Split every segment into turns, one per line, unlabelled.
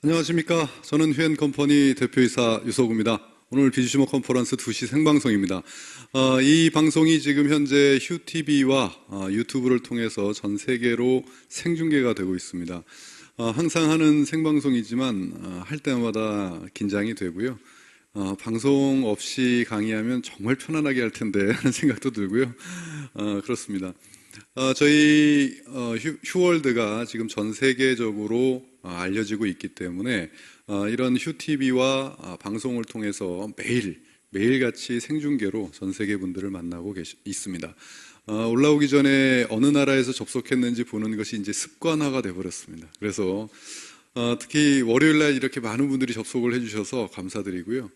안녕하십니까. 저는 휴앤컴퍼니 대표이사 유석우입니다. 오늘 비즈슈머 컨퍼런스 2시 생방송입니다. 이 방송이 지금 현재 휴TV와 유튜브를 통해서 전 세계로 생중계가 되고 있습니다. 항상 하는 생방송이지만 할 때마다 긴장이 되고요. 방송 없이 강의하면 정말 편안하게 할 텐데 하는 생각도 들고요. 그렇습니다. 저희 휴월드가 지금 전 세계적으로 알려지고 있기 때문에 이런 휴TV와 방송을 통해서 매일같이 생중계로 전 세계 분들을 만나고 있습니다. 올라오기 전에 어느 나라에서 접속했는지 보는 것이 이제 습관화가 되어버렸습니다. 그래서 특히 월요일날 이렇게 많은 분들이 접속을 해주셔서 감사드리고요.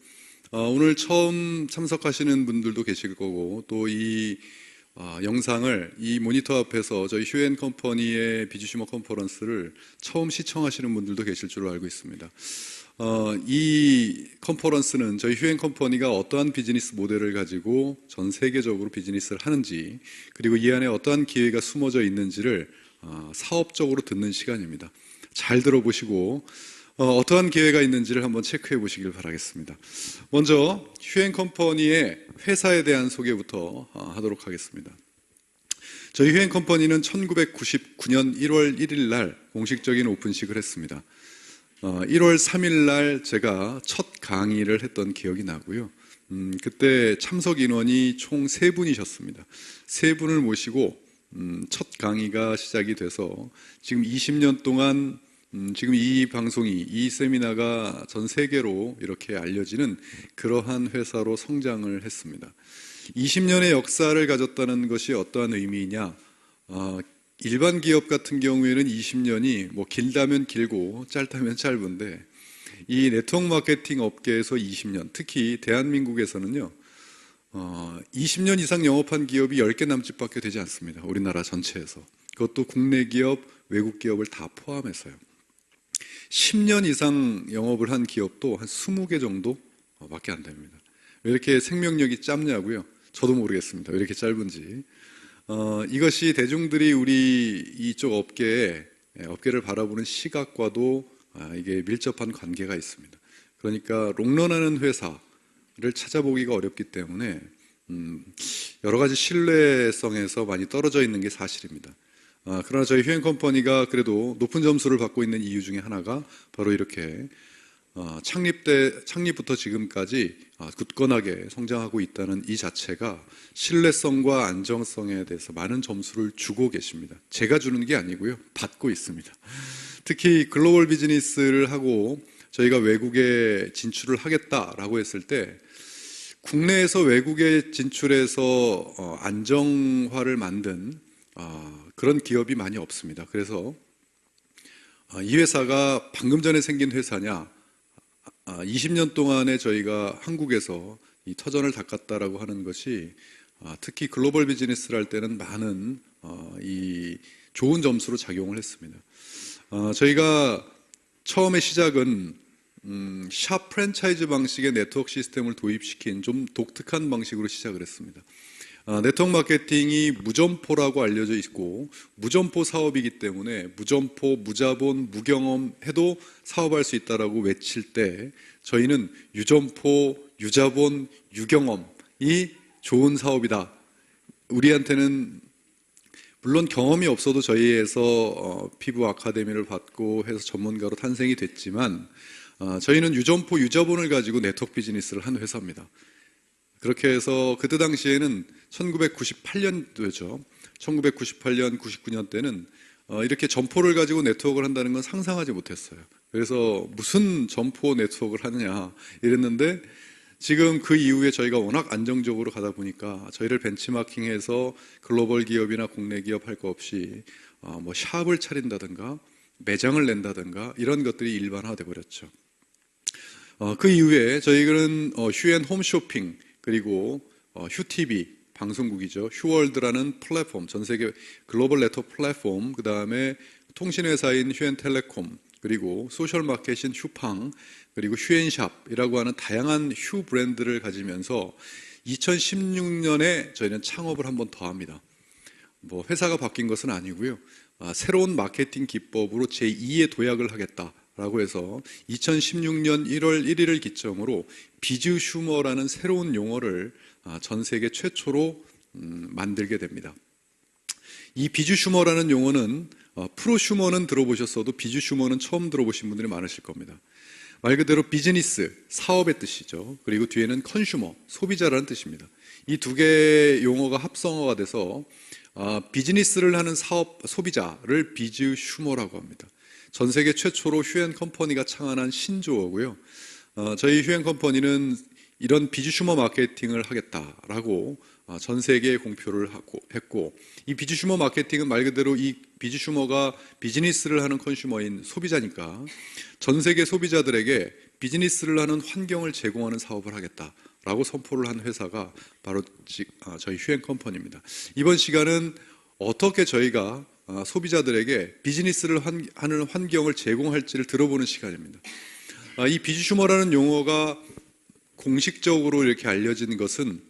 오늘 처음 참석하시는 분들도 계실 거고 또 이 영상을 이 모니터 앞에서 저희 휴앤컴퍼니의 비즈슈머 컨퍼런스를 처음 시청하시는 분들도 계실 줄로 알고 있습니다. 이 컨퍼런스는 저희 휴앤컴퍼니가 어떠한 비즈니스 모델을 가지고 전 세계적으로 비즈니스를 하는지, 그리고 이 안에 어떠한 기회가 숨어져 있는지를 사업적으로 듣는 시간입니다. 잘 들어보시고 어떠한 기회가 있는지를 한번 체크해 보시길 바라겠습니다. 먼저 휴앤컴퍼니의 회사에 대한 소개부터 하도록 하겠습니다. 저희 휴앤컴퍼니는 1999년 1월 1일 날 공식적인 오픈식을 했습니다. 1월 3일 날 제가 첫 강의를 했던 기억이 나고요. 그때 참석 인원이 총 3분이셨습니다. 3분을 모시고 첫 강의가 시작이 돼서 지금 20년 동안 지금 이 방송이, 이 세미나가 전 세계로 이렇게 알려지는 그러한 회사로 성장을 했습니다. 20년의 역사를 가졌다는 것이 어떠한 의미이냐? 일반 기업 같은 경우에는 20년이 뭐 길다면 길고 짧다면 짧은데, 이 네트워크 마케팅 업계에서 20년, 특히 대한민국에서는요, 20년 이상 영업한 기업이 10개 남짓밖에 되지 않습니다. 우리나라 전체에서. 그것도 국내 기업, 외국 기업을 다 포함해서요. 10년 이상 영업을 한 기업도 한 20개 정도 밖에 안 됩니다. 왜 이렇게 생명력이 짧냐고요? 저도 모르겠습니다. 왜 이렇게 짧은지. 이것이 대중들이 우리 이쪽 업계를 바라보는 시각과도 이게 밀접한 관계가 있습니다. 그러니까 롱런하는 회사를 찾아보기가 어렵기 때문에 여러 가지 신뢰성에서 많이 떨어져 있는 게 사실입니다. 그러나 저희 휴앤컴퍼니가 그래도 높은 점수를 받고 있는 이유 중에 하나가 바로 이렇게 창립부터 지금까지 굳건하게 성장하고 있다는 이 자체가 신뢰성과 안정성에 대해서 많은 점수를 주고 계십니다. 제가 주는 게 아니고요, 받고 있습니다. 특히 글로벌 비즈니스를 하고 저희가 외국에 진출을 하겠다라고 했을 때 국내에서 외국에 진출해서 안정화를 만든 그런 기업이 많이 없습니다. 그래서 이 회사가 방금 전에 생긴 회사냐, 20년 동안에 저희가 한국에서 이 터전을 닦았다라고 하는 것이 특히 글로벌 비즈니스를 할 때는 많은 이 좋은 점수로 작용을 했습니다. 저희가 처음에 시작은 샵 프랜차이즈 방식의 네트워크 시스템을 도입시킨 좀 독특한 방식으로 시작을 했습니다. 네트워크 마케팅이 무점포라고 알려져 있고 무점포 사업이기 때문에 무점포, 무자본, 무경험 해도 사업할 수 있다라고 외칠 때 저희는 유점포, 유자본, 유경험이 좋은 사업이다. 우리한테는 물론 경험이 없어도 저희에서 피부 아카데미를 받고 해서 전문가로 탄생이 됐지만 저희는 유점포, 유자본을 가지고 네트워크 비즈니스를 한 회사입니다. 그렇게 해서 그때 당시에는 1998년도였죠. 1998년, 99년 때는 이렇게 점포를 가지고 네트워크를 한다는 건 상상하지 못했어요. 그래서 무슨 점포 네트워크를 하느냐 이랬는데 지금 그 이후에 저희가 워낙 안정적으로 가다 보니까 저희를 벤치마킹해서 글로벌 기업이나 국내 기업 할 거 없이 뭐 샵을 차린다든가 매장을 낸다든가 이런 것들이 일반화돼 버렸죠. 그 이후에 저희는 휴앤 홈쇼핑 그리고 휴TV 방송국이죠. 휴월드라는 플랫폼, 전 세계 글로벌 네트워크 플랫폼, 그 다음에 통신회사인 휴앤텔레콤, 그리고 소셜마켓인 휴팡, 그리고 휴앤샵이라고 하는 다양한 휴 브랜드를 가지면서 2016년에 저희는 창업을 한 번 더 합니다. 뭐 회사가 바뀐 것은 아니고요. 새로운 마케팅 기법으로 제2의 도약을 하겠다 라고 해서 2016년 1월 1일을 기점으로 비즈 슈머라는 새로운 용어를 전 세계 최초로 만들게 됩니다. 이 비즈 슈머라는 용어는 프로 슈머는 들어보셨어도 비즈 슈머는 처음 들어보신 분들이 많으실 겁니다. 말 그대로 비즈니스, 사업의 뜻이죠. 그리고 뒤에는 컨슈머, 소비자라는 뜻입니다. 이 두 개의 용어가 합성어가 돼서 비즈니스를 하는 소비자를 비즈 슈머라고 합니다. 전 세계 최초로 휴엔 컴퍼니가 창안한 신조어고요. 저희 휴엔 컴퍼니는 이런 비즈 슈머 마케팅을 하겠다라고 전 세계에 공표를 했고, 이 비즈 슈머 마케팅은 말 그대로 이 비즈 슈머가 비즈니스를 하는 컨슈머인 소비자니까 전 세계 소비자들에게 비즈니스를 하는 환경을 제공하는 사업을 하겠다라고 선포를 한 회사가 바로 저희 휴엔 컴퍼니입니다. 이번 시간은 어떻게 저희가 소비자들에게 비즈니스를 하는 환경을 제공할지를 들어보는 시간입니다. 이 비즈 슈머라는 용어가 공식적으로 이렇게 알려진 것은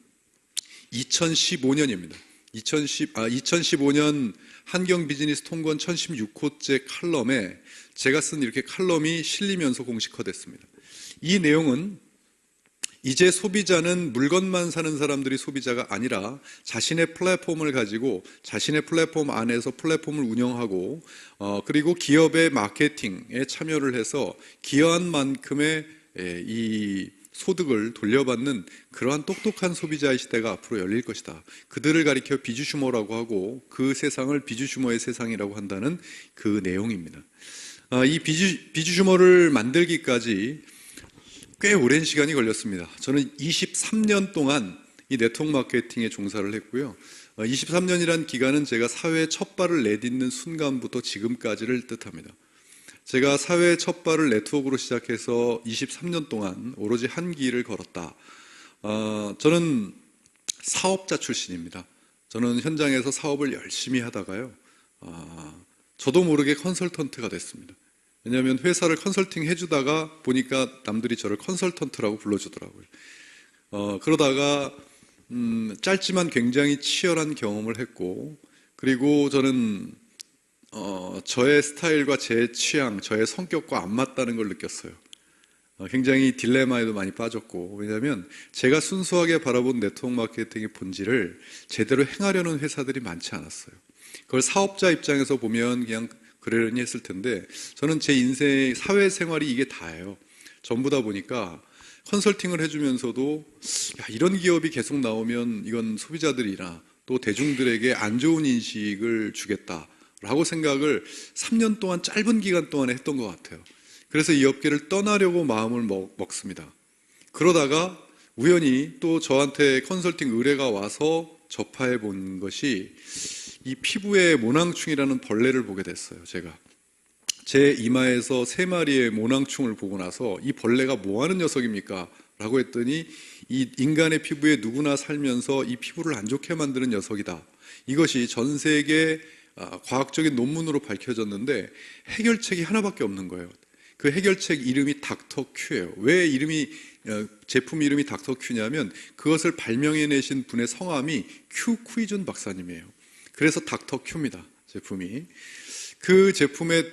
2015년입니다. 2015년 한경 비즈니스 통권 1016호째 칼럼에 제가 쓴 이렇게 칼럼이 실리면서 공식화됐습니다. 이 내용은 이제 소비자는 물건만 사는 사람들이 소비자가 아니라 자신의 플랫폼을 가지고 자신의 플랫폼 안에서 플랫폼을 운영하고 그리고 기업의 마케팅에 참여를 해서 기여한 만큼의 이 소득을 돌려받는 그러한 똑똑한 소비자의 시대가 앞으로 열릴 것이다. 그들을 가리켜 비즈 슈머라고 하고 그 세상을 비즈 슈머의 세상이라고 한다는 그 내용입니다. 이 비즈 슈머를 만들기까지 꽤 오랜 시간이 걸렸습니다. 저는 23년 동안 이 네트워크 마케팅에 종사를 했고요. 23년이란 기간은 제가 사회에 첫 발을 내딛는 순간부터 지금까지를 뜻합니다. 제가 사회의 첫 발을 네트워크로 시작해서 23년 동안 오로지 한 길을 걸었다. 저는 사업자 출신입니다. 저는 현장에서 사업을 열심히 하다가요. 저도 모르게 컨설턴트가 됐습니다. 왜냐하면 회사를 컨설팅 해주다가 보니까 남들이 저를 컨설턴트라고 불러주더라고요. 그러다가 짧지만 굉장히 치열한 경험을 했고, 그리고 저는 저의 스타일과 제 취향, 저의 성격과 안 맞다는 걸 느꼈어요. 굉장히 딜레마에도 많이 빠졌고, 왜냐하면 제가 순수하게 바라본 네트워크 마케팅의 본질을 제대로 행하려는 회사들이 많지 않았어요. 그걸 사업자 입장에서 보면 그냥 그러려니 했을 텐데, 저는 제 인생 사회생활이 이게 다예요. 전부다 보니까 컨설팅을 해주면서도 이런 기업이 계속 나오면 이건 소비자들이나 또 대중들에게 안 좋은 인식을 주겠다라고 생각을 3년 동안 짧은 기간 동안에 했던 것 같아요. 그래서 이 업계를 떠나려고 마음을 먹습니다. 그러다가 우연히 또 저한테 컨설팅 의뢰가 와서 접해 본 것이 이 피부에 모낭충이라는 벌레를 보게 됐어요. 제가 제 이마에서 3마리의 모낭충을 보고 나서 이 벌레가 뭐 하는 녀석입니까? 라고 했더니 이 인간의 피부에 누구나 살면서 이 피부를 안 좋게 만드는 녀석이다. 이것이 전 세계 과학적인 논문으로 밝혀졌는데 해결책이 하나밖에 없는 거예요. 그 해결책 이름이 닥터 큐예요. 왜 제품 이름이 닥터 큐냐면 그것을 발명해내신 분의 성함이 큐이준 박사님이에요. 그래서 닥터 큐입니다. 제품이. 그 제품에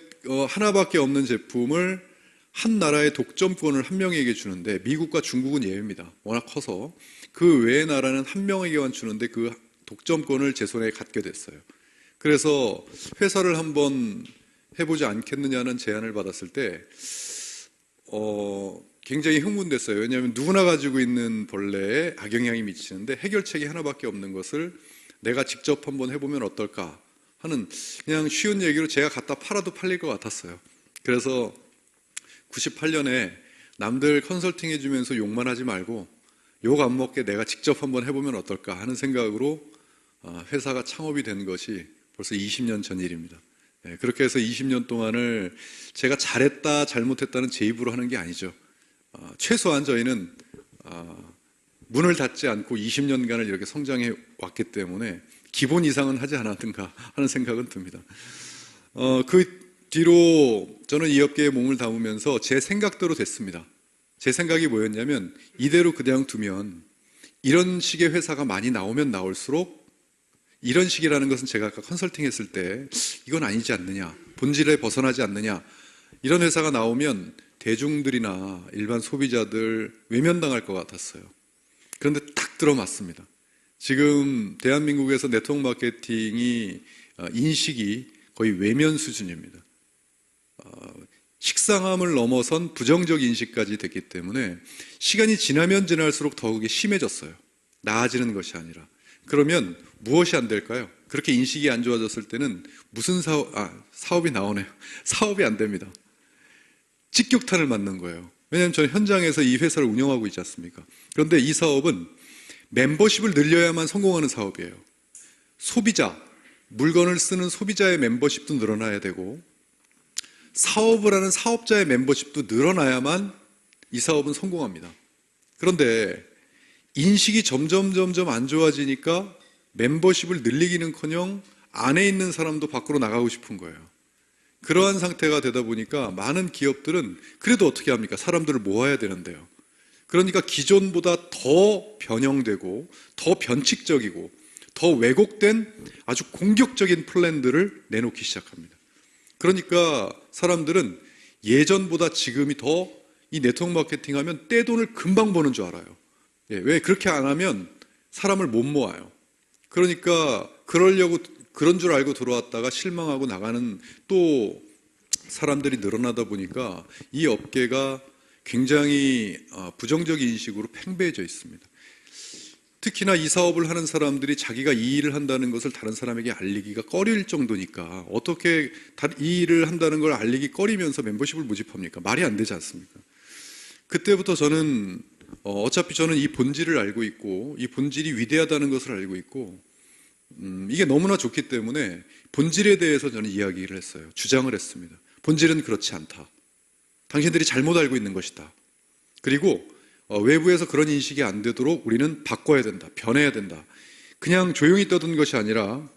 하나밖에 없는 제품을 한 나라의 독점권을 한 명에게 주는데, 미국과 중국은 예외입니다. 워낙 커서. 그 외의 나라는 한 명에게만 주는데 그 독점권을 제 손에 갖게 됐어요. 그래서 회사를 한번 해보지 않겠느냐는 제안을 받았을 때 굉장히 흥분됐어요. 왜냐하면 누구나 가지고 있는 벌레에 악영향이 미치는데 해결책이 하나밖에 없는 것을 내가 직접 한번 해보면 어떨까 하는, 그냥 쉬운 얘기로 제가 갖다 팔아도 팔릴 것 같았어요. 그래서 98년에 남들 컨설팅 해주면서 욕만 하지 말고 욕 안 먹게 내가 직접 한번 해보면 어떨까 하는 생각으로 회사가 창업이 된 것이 벌써 20년 전 일입니다. 그렇게 해서 20년 동안을 제가 잘했다 잘못했다는 제 입으로 하는 게 아니죠. 최소한 저희는 문을 닫지 않고 20년간을 이렇게 성장해 왔기 때문에 기본 이상은 하지 않았던가 하는 생각은 듭니다. 그 뒤로 저는 이 업계에 몸을 담으면서 제 생각대로 됐습니다. 제 생각이 뭐였냐면, 이대로 그냥 두면 이런 식의 회사가 많이 나오면 나올수록, 이런 식이라는 것은 제가 아까 컨설팅 했을 때 이건 아니지 않느냐, 본질에 벗어나지 않느냐, 이런 회사가 나오면 대중들이나 일반 소비자들 외면당할 것 같았어요. 그런데 딱 들어맞습니다. 지금 대한민국에서 네트워크 마케팅이 인식이 거의 외면 수준입니다. 식상함을 넘어선 부정적 인식까지 됐기 때문에 시간이 지나면 지날수록 더욱이 심해졌어요. 나아지는 것이 아니라. 그러면 무엇이 안 될까요? 그렇게 인식이 안 좋아졌을 때는 무슨 사업이 나오네요. 사업이 안 됩니다. 직격탄을 맞는 거예요. 왜냐하면 저는 현장에서 이 회사를 운영하고 있지 않습니까? 그런데 이 사업은 멤버십을 늘려야만 성공하는 사업이에요. 소비자, 물건을 쓰는 소비자의 멤버십도 늘어나야 되고 사업을 하는 사업자의 멤버십도 늘어나야만 이 사업은 성공합니다. 그런데 인식이 점점 안 좋아지니까 멤버십을 늘리기는커녕 안에 있는 사람도 밖으로 나가고 싶은 거예요. 그러한 상태가 되다 보니까 많은 기업들은 그래도 어떻게 합니까? 사람들을 모아야 되는데요. 그러니까 기존보다 더 변형되고 더 변칙적이고 더 왜곡된 아주 공격적인 플랜들을 내놓기 시작합니다. 그러니까 사람들은 예전보다 지금이 더 이 네트워크 마케팅 하면 떼돈을 금방 버는 줄 알아요. 왜 그렇게 안 하면 사람을 못 모아요. 그러니까 그런 줄 알고 들어왔다가 실망하고 나가는 또 사람들이 늘어나다 보니까 이 업계가 굉장히 부정적 인식으로 팽배해져 있습니다. 특히나 이 사업을 하는 사람들이 자기가 이 일을 한다는 것을 다른 사람에게 알리기가 꺼릴 정도니까 어떻게 이 일을 한다는 걸 알리기 꺼리면서 멤버십을 모집합니까? 말이 안 되지 않습니까? 그때부터 저는 어차피 저는 이 본질을 알고 있고 이 본질이 위대하다는 것을 알고 있고 이게 너무나 좋기 때문에 본질에 대해서 저는 이야기를 했어요. 주장을 했습니다. 본질은 그렇지 않다. 당신들이 잘못 알고 있는 것이다. 그리고 외부에서 그런 인식이 안 되도록 우리는 바꿔야 된다. 변해야 된다. 그냥 조용히 떠든 것이 아니라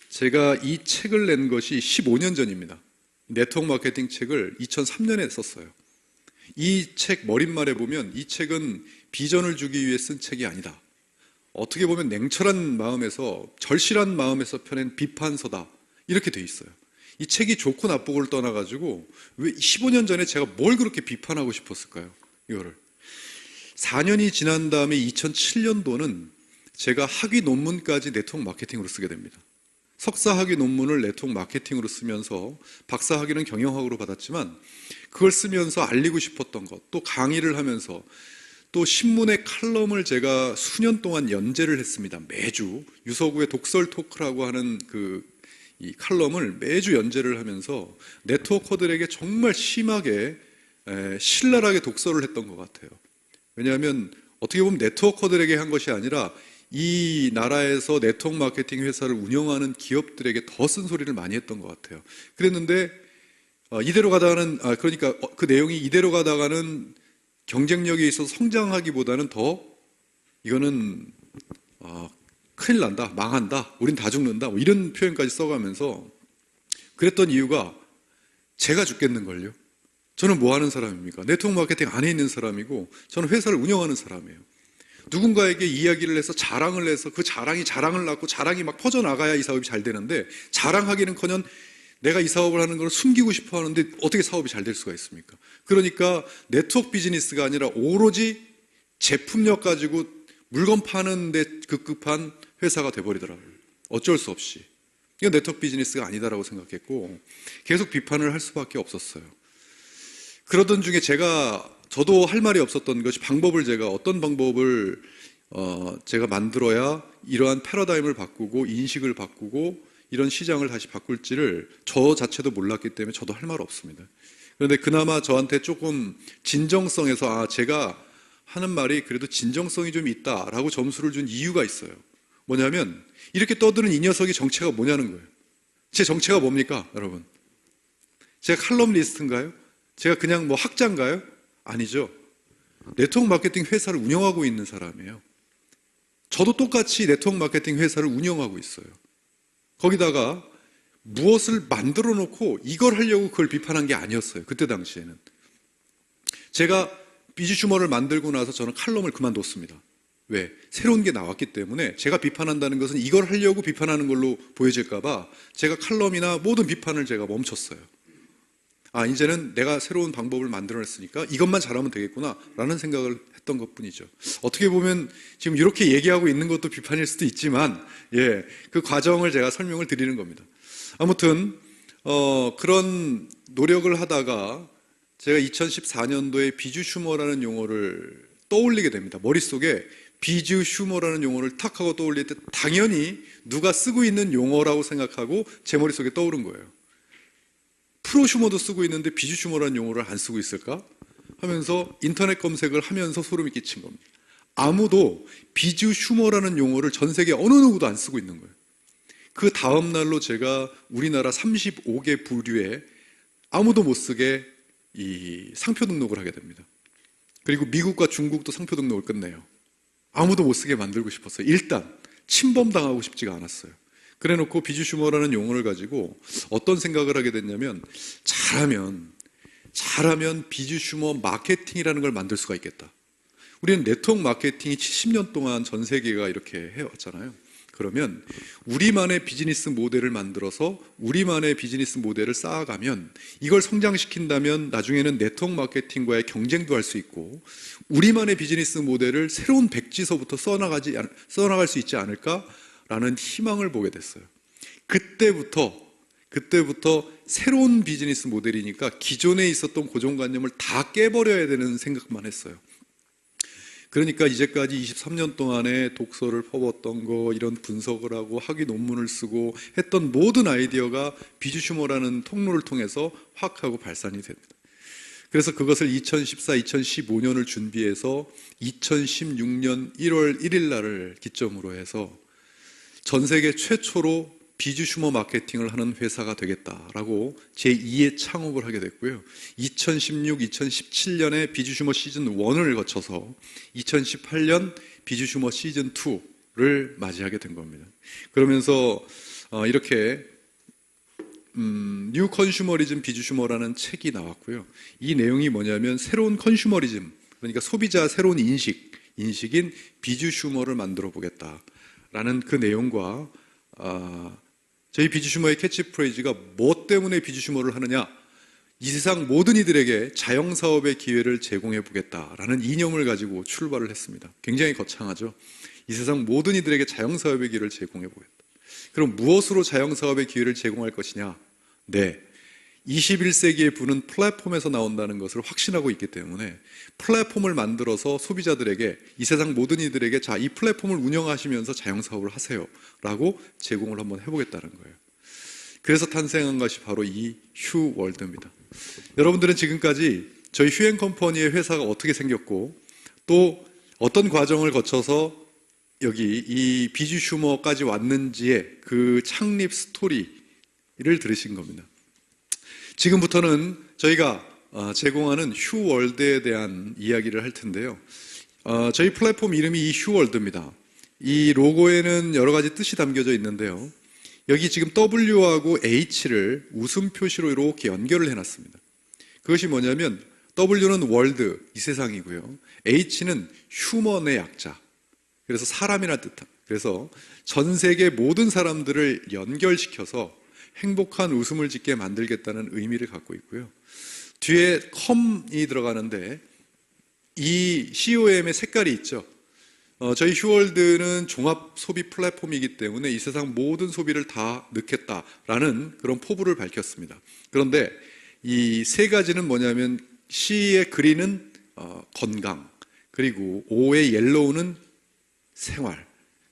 제가 이 책을 낸 것이 15년 전입니다. 네트워크 마케팅 책을 2003년에 썼어요. 이 책 머릿말에 보면 이 책은 비전을 주기 위해 쓴 책이 아니다. 어떻게 보면 냉철한 마음에서 절실한 마음에서 펴낸 비판서다. 이렇게 돼 있어요. 이 책이 좋고 나쁘고를 떠나가지고 왜 15년 전에 제가 뭘 그렇게 비판하고 싶었을까요? 이거를 4년이 지난 다음에 2007년도는 제가 학위 논문까지 네트워크 마케팅으로 쓰게 됩니다. 석사 학위 논문을 네트워크 마케팅으로 쓰면서 박사 학위는 경영학으로 받았지만 그걸 쓰면서 알리고 싶었던 것, 또 강의를 하면서 또 신문의 칼럼을 제가 수년 동안 연재를 했습니다. 매주 유서구의 독설 토크라고 하는 이 칼럼을 매주 연재를 하면서 네트워커들에게 정말 심하게 신랄하게 독서를 했던 것 같아요. 왜냐하면 어떻게 보면 네트워커들에게 한 것이 아니라 이 나라에서 네트워크 마케팅 회사를 운영하는 기업들에게 더 쓴소리를 많이 했던 것 같아요. 그랬는데 이대로 가다가는 그러니까 그 내용이 이대로 가다가는 경쟁력에 있어서 성장하기보다는 더 이거는 큰일 난다, 망한다, 우린 다 죽는다 뭐 이런 표현까지 써가면서 그랬던 이유가 제가 죽겠는걸요. 저는 뭐 하는 사람입니까? 네트워크 마케팅 안에 있는 사람이고 저는 회사를 운영하는 사람이에요. 누군가에게 이야기를 해서 자랑을 해서 그 자랑이 자랑을 낳고 자랑이 막 퍼져나가야 이 사업이 잘 되는데 자랑하기는커녕 내가 이 사업을 하는 걸 숨기고 싶어 하는데 어떻게 사업이 잘 될 수가 있습니까? 그러니까 네트워크 비즈니스가 아니라 오로지 제품력 가지고 물건 파는 데 급급한 회사가 돼버리더라고요. 어쩔 수 없이. 이건 네트워크 비즈니스가 아니다라고 생각했고 계속 비판을 할 수밖에 없었어요. 그러던 중에 저도 할 말이 없었던 것이 어떤 방법을 제가 만들어야 이러한 패러다임을 바꾸고 인식을 바꾸고 이런 시장을 다시 바꿀지를 저 자체도 몰랐기 때문에 저도 할 말 없습니다. 그런데 그나마 저한테 조금 진정성에서 제가 하는 말이 그래도 진정성이 좀 있다라고 점수를 준 이유가 있어요. 뭐냐면 이렇게 떠드는 이 녀석이 정체가 뭐냐는 거예요. 제 정체가 뭡니까, 여러분? 제가 칼럼니스트인가요? 제가 그냥 뭐 학자인가요? 아니죠. 네트워크 마케팅 회사를 운영하고 있는 사람이에요. 저도 똑같이 네트워크 마케팅 회사를 운영하고 있어요. 거기다가 무엇을 만들어 놓고 이걸 하려고 그걸 비판한 게 아니었어요. 그때 당시에는. 제가 비즈슈머를 만들고 나서 저는 칼럼을 그만뒀습니다. 왜? 새로운 게 나왔기 때문에 제가 비판한다는 것은 이걸 하려고 비판하는 걸로 보여질까 봐 제가 칼럼이나 모든 비판을 제가 멈췄어요. 이제는 내가 새로운 방법을 만들어냈으니까 이것만 잘하면 되겠구나 라는 생각을 했던 것뿐이죠. 어떻게 보면 지금 이렇게 얘기하고 있는 것도 비판일 수도 있지만, 그 과정을 제가 설명을 드리는 겁니다. 아무튼 그런 노력을 하다가 제가 2014년도에 비주 슈머라는 용어를 떠올리게 됩니다. 머릿속에 비주 슈머라는 용어를 탁 하고 떠올릴 때 당연히 누가 쓰고 있는 용어라고 생각하고 제 머릿속에 떠오른 거예요. 프로 슈머도 쓰고 있는데 비주 슈머라는 용어를 안 쓰고 있을까? 하면서 인터넷 검색을 하면서 소름이 끼친 겁니다. 아무도 비주 슈머라는 용어를 전 세계 어느 누구도 안 쓰고 있는 거예요. 그 다음 날로 제가 우리나라 35개 부류에 아무도 못 쓰게 이 상표 등록을 하게 됩니다. 그리고 미국과 중국도 상표 등록을 끝내요. 아무도 못 쓰게 만들고 싶었어요. 일단 침범당하고 싶지가 않았어요. 그래놓고 비주 슈머라는 용어를 가지고 어떤 생각을 하게 됐냐면, 잘하면 비주 슈머 마케팅이라는 걸 만들 수가 있겠다. 우리는 네트워크 마케팅이 70년 동안 전 세계가 이렇게 해왔잖아요. 그러면 우리만의 비즈니스 모델을 만들어서 우리만의 비즈니스 모델을 쌓아가면, 이걸 성장시킨다면 나중에는 네트워크 마케팅과의 경쟁도 할 수 있고 우리만의 비즈니스 모델을 새로운 백지서부터 써나갈 수 있지 않을까라는 희망을 보게 됐어요. 그때부터 새로운 비즈니스 모델이니까 기존에 있었던 고정관념을 다 깨버려야 되는 생각만 했어요. 그러니까 이제까지 23년 동안에 독서를 퍼붓던 거, 이런 분석을 하고 학위 논문을 쓰고 했던 모든 아이디어가 비주 슈머라는 통로를 통해서 확 하고 발산이 됩니다. 그래서 그것을 2014, 2015년을 준비해서 2016년 1월 1일 날을 기점으로 해서 전 세계 최초로 비주 슈머 마케팅을 하는 회사가 되겠다라고 제2의 창업을 하게 됐고요. 2016, 2017년에 비주 슈머 시즌 1을 거쳐서 2018년 비주 슈머 시즌 2를 맞이하게 된 겁니다. 그러면서 이렇게 뉴 컨슈머리즘 비주 슈머라는 책이 나왔고요. 이 내용이 뭐냐면 새로운 컨슈머리즘, 그러니까 소비자 새로운 인식인 비주 슈머를 만들어 보겠다라는 그 내용과 저희 비주 슈머의 캐치프레이즈가 뭐 때문에 비주 슈머를 하느냐, 이 세상 모든 이들에게 자영사업의 기회를 제공해 보겠다라는 이념을 가지고 출발을 했습니다. 굉장히 거창하죠. 이 세상 모든 이들에게 자영사업의 기회를 제공해 보겠다. 그럼 무엇으로 자영사업의 기회를 제공할 것이냐? 21세기의 부는 플랫폼에서 나온다는 것을 확신하고 있기 때문에 플랫폼을 만들어서 소비자들에게, 이 세상 모든 이들에게 자, 이 플랫폼을 운영하시면서 자영사업을 하세요 라고 제공을 한번 해보겠다는 거예요. 그래서 탄생한 것이 바로 이 휴월드입니다. 여러분들은 지금까지 저희 휴앤컴퍼니의 회사가 어떻게 생겼고 또 어떤 과정을 거쳐서 여기 이 비주 슈머까지 왔는지의 그 창립 스토리를 들으신 겁니다. 지금부터는 저희가 제공하는 휴월드에 대한 이야기를 할 텐데요. 저희 플랫폼 이름이 이 휴월드입니다. 이 로고에는 여러 가지 뜻이 담겨져 있는데요. 여기 지금 W하고 H를 웃음 표시로 이렇게 연결을 해놨습니다. 그것이 뭐냐면 W는 월드, 이 세상이고요. H는 휴먼의 약자, 그래서 사람이라는 뜻. 그래서 전 세계 모든 사람들을 연결시켜서 행복한 웃음을 짓게 만들겠다는 의미를 갖고 있고요. 뒤에 com이 들어가는데 이 COM의 색깔이 있죠. 저희 휴월드는 종합 소비 플랫폼이기 때문에 이 세상 모든 소비를 다 넣겠다라는 그런 포부를 밝혔습니다. 그런데 이 세 가지는 뭐냐면 C의 그린은 건강, 그리고 O의 옐로우는 생활,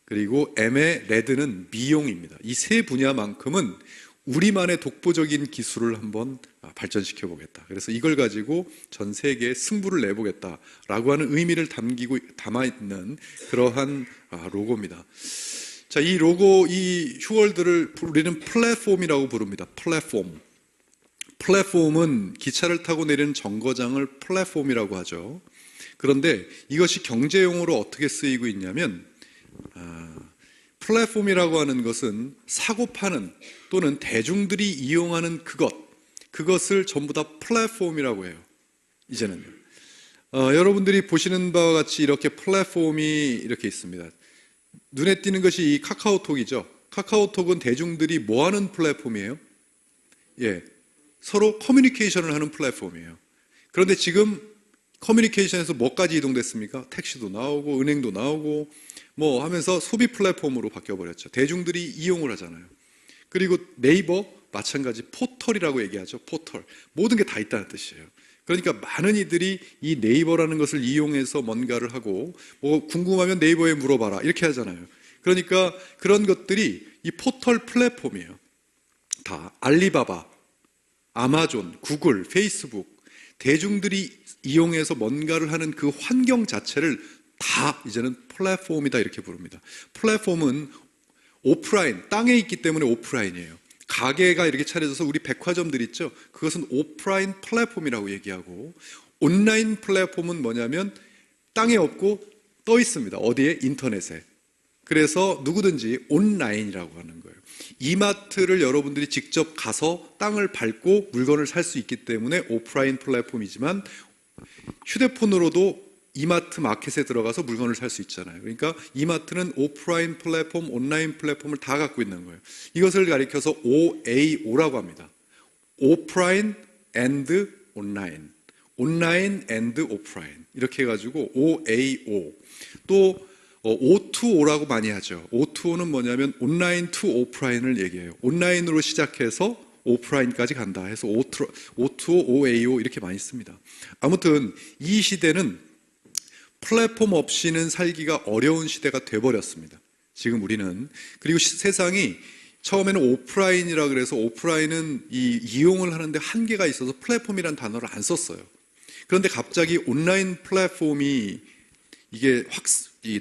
그리고 M의 레드는 미용입니다. 이 세 분야만큼은 우리만의 독보적인 기술을 한번 발전시켜 보겠다. 그래서 이걸 가지고 전 세계에 승부를 내보겠다라고 하는 의미를 담아있는 그러한 로고입니다. 자, 이 로고, 이 휴월드를 우리는 플랫폼이라고 부릅니다. 플랫폼은 기차를 타고 내리는 정거장을 플랫폼이라고 하죠. 그런데 이것이 경제용어로 어떻게 쓰이고 있냐면 플랫폼이라고 하는 것은 사고 파는 또는 대중들이 이용하는 그것을 전부 다 플랫폼이라고 해요. 이제는 여러분들이 보시는 바와 같이 이렇게 플랫폼이 이렇게 있습니다. 눈에 띄는 것이 이 카카오톡이죠. 카카오톡은 대중들이 뭐 하는 플랫폼이에요? 서로 커뮤니케이션을 하는 플랫폼이에요. 그런데 지금 커뮤니케이션에서 뭐까지 이동됐습니까? 택시도 나오고 은행도 나오고 뭐 하면서 소비 플랫폼으로 바뀌어버렸죠. 대중들이 이용을 하잖아요. 그리고 네이버 마찬가지 포털이라고 얘기하죠. 포털. 모든 게 다 있다는 뜻이에요. 그러니까 많은 이들이 이 네이버라는 것을 이용해서 뭔가를 하고 뭐 궁금하면 네이버에 물어봐라 이렇게 하잖아요. 그러니까 그런 것들이 이 포털 플랫폼이에요. 다 알리바바, 아마존, 구글, 페이스북 대중들이 이용해서 뭔가를 하는 그 환경 자체를 다 이제는 플랫폼이다 이렇게 부릅니다. 플랫폼은 오프라인, 땅에 있기 때문에 오프라인이에요. 가게가 이렇게 차려져서 우리 백화점들 있죠. 그것은 오프라인 플랫폼이라고 얘기하고 온라인 플랫폼은 뭐냐면 땅에 없고 떠 있습니다. 어디에? 인터넷에. 그래서 누구든지 온라인이라고 하는 거예요. 이마트를 여러분들이 직접 가서 땅을 밟고 물건을 살 수 있기 때문에 오프라인 플랫폼이지만 휴대폰으로도 이마트 마켓에 들어가서 물건을 살 수 있잖아요. 그러니까 이마트는 오프라인 플랫폼, 온라인 플랫폼을 다 갖고 있는 거예요. 이것을 가리켜서 OAO라고 합니다. 오프라인 앤드 온라인, 온라인 앤드 오프라인 이렇게 해가지고 OAO. 또 O2O라고 많이 하죠. O2O는 뭐냐면 온라인 투 오프라인을 얘기해요. 온라인으로 시작해서 오프라인까지 간다 해서 O2O, OAO 이렇게 많이 씁니다. 아무튼 이 시대는 플랫폼 없이는 살기가 어려운 시대가 돼버렸습니다. 지금 우리는. 그리고 세상이 처음에는 오프라인이라 그래서 오프라인은 이용을 하는데 한계가 있어서 플랫폼이라는 단어를 안 썼어요. 그런데 갑자기 온라인 플랫폼이 이게 확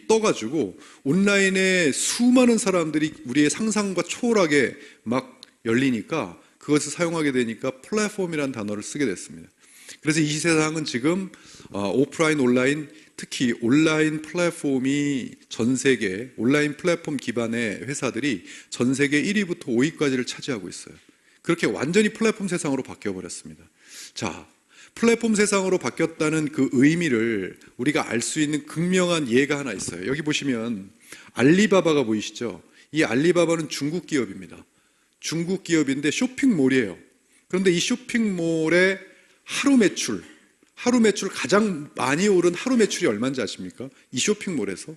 떠가지고 온라인에 수많은 사람들이 우리의 상상과 초월하게 막 열리니까 그것을 사용하게 되니까 플랫폼이라는 단어를 쓰게 됐습니다. 그래서 이 세상은 지금 오프라인, 온라인, 특히 온라인 플랫폼이 전 세계 온라인 플랫폼 기반의 회사들이 전 세계 1위부터 5위까지를 차지하고 있어요. 그렇게 완전히 플랫폼 세상으로 바뀌어버렸습니다. 자, 플랫폼 세상으로 바뀌었다는 그 의미를 우리가 알 수 있는 극명한 예가 하나 있어요. 여기 보시면 알리바바가 보이시죠? 이 알리바바는 중국 기업입니다. 중국 기업인데 쇼핑몰이에요. 그런데 이 쇼핑몰의 하루 매출 가장 많이 오른 하루 매출이 얼마인지 아십니까? 이 쇼핑몰에서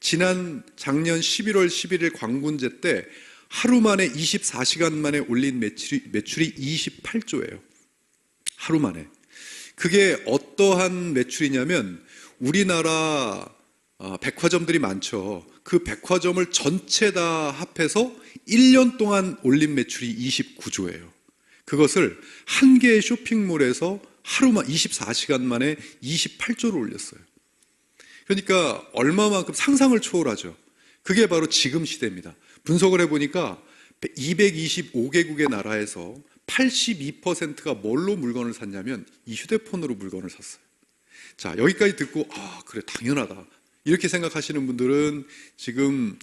작년 11월 11일 광군제 때 하루 만에 24시간 만에 올린 매출이 28조예요. 하루 만에. 그게 어떠한 매출이냐면 우리나라 백화점들이 많죠. 그 백화점을 전체 다 합해서 1년 동안 올린 매출이 29조예요. 그것을 한 개의 쇼핑몰에서 하루만 24시간 만에 28조를 올렸어요. 그러니까 얼마만큼 상상을 초월하죠. 그게 바로 지금 시대입니다. 분석을 해보니까 225개국의 나라에서 82%가 뭘로 물건을 샀냐면 이 휴대폰으로 물건을 샀어요. 자, 여기까지 듣고 그래 당연하다 이렇게 생각하시는 분들은 지금